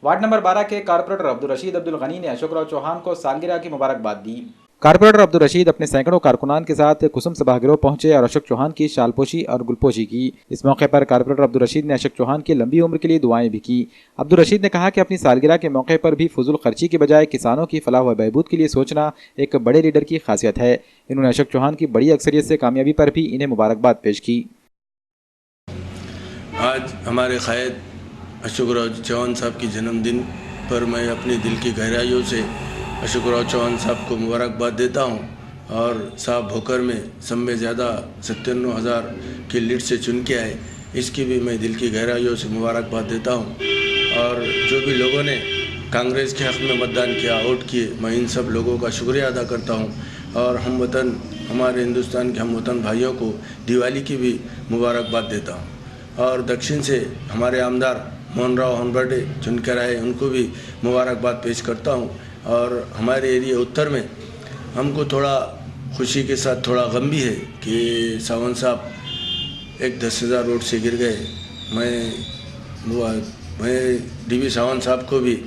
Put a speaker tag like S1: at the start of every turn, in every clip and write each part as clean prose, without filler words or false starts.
S1: Ward number 12 के corporator Abdul Rashid Abdul Ghani ने अशोक राव चौहान को सालगिरह की मुबारकबाद दी। कारपोरेटर अब्दुल रशीद अपने सैकड़ों कारकुनान के साथ कुसुम सभागृह पहुंचे और अशोक चौहान की शालपोशी और गुलपोशी की। इस मौके पर कारपोरेटर अब्दुल रशीद ने अशोक चौहान की लंबी उम्र के लिए दुआएं भी की। अब्दुल रशीद ने कहा कि अपनी सालगिरह के मौके पर भी फजूल खर्ची के बजाय किसानों की फलाह व बहबूद के लिए सोचना एक बड़े लीडर की खासियत है। इन्होंने अशोक चौहान की बड़ी अक्सरियत से कामयाबी पर भी इन्हें मुबारकबाद पेश की।
S2: आज हमारे क़ायद अशोक राव चौहान साहब की जन्मदिन पर मैं अपने दिल की गहराइयों से अशोक राव चौहान साहब को मुबारकबाद देता हूं और साहब भोकर में सब में ज़्यादा 97,000 की लीड से चुन के आए, इसकी भी मैं दिल की गहराइयों से मुबारकबाद देता हूं। और जो भी लोगों ने कांग्रेस के हक़ में मतदान किया, वोट किए, मैं इन सब लोगों का शुक्रिया अदा करता हूं। और हम वतन, हमारे हिंदुस्तान के हम वतन भाइयों को दिवाली की भी मुबारकबाद देता हूँ। और दक्षिण से हमारे आमदार मोहन राव हंबर्डे चुनकर आए, उनको भी मुबारकबाद पेश करता हूं। और हमारे एरिया उत्तर में हमको थोड़ा खुशी के साथ थोड़ा गम भी है कि सावंत साहब एक 10,000 वोट से गिर गए। मैं डीवी सावंत साहब को भी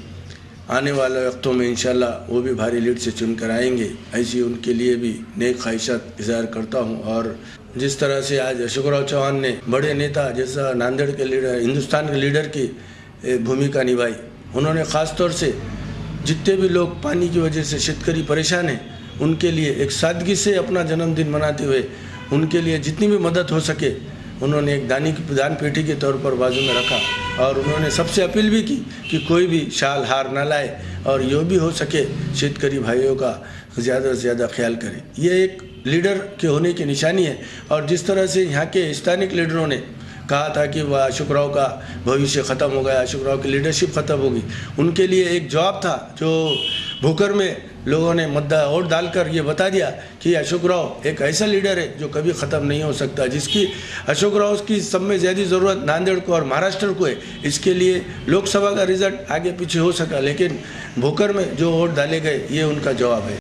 S2: आने वाले वक्तों में इंशाल्लाह वो भी भारी लीड से चुनकर आएंगे, ऐसी उनके लिए भी नेक ख्वाहिशात इज़हार करता हूं। और जिस तरह से आज अशोक राव चौहान ने बड़े नेता जैसा नांदेड़ के लीडर, हिंदुस्तान के लीडर की भूमिका निभाई, उन्होंने ख़ास तौर से जितने भी लोग पानी की वजह से शेतकरी परेशान हैं, उनके लिए एक सादगी से अपना जन्मदिन मनाते हुए उनके लिए जितनी भी मदद हो सके उन्होंने एक दान पेटी के तौर पर बाजू में रखा। और उन्होंने सबसे अपील भी की कि कोई भी शाल हार ना लाए और यो भी हो सके शेतकरी भाइयों का ज़्यादा से ज़्यादा ख्याल करें। ये एक लीडर के होने की निशानी है। और जिस तरह से यहाँ के स्थानिक लीडरों ने कहा था कि वह अशोक राव का भविष्य ख़त्म हो गया, अशोक राव की लीडरशिप ख़त्म होगी, उनके लिए एक जवाब था जो भूकर में लोगों ने वोट डालकर ये बता दिया कि अशोक राव एक ऐसा लीडर है जो कभी ख़त्म नहीं हो सकता, जिसकी अशोक राव की सब में ज़्यादा ज़रूरत नांदेड़ को और महाराष्ट्र को है। इसके लिए लोकसभा का रिजल्ट आगे पीछे हो सका, लेकिन भूकर में जो वोट डाले गए ये उनका जवाब है।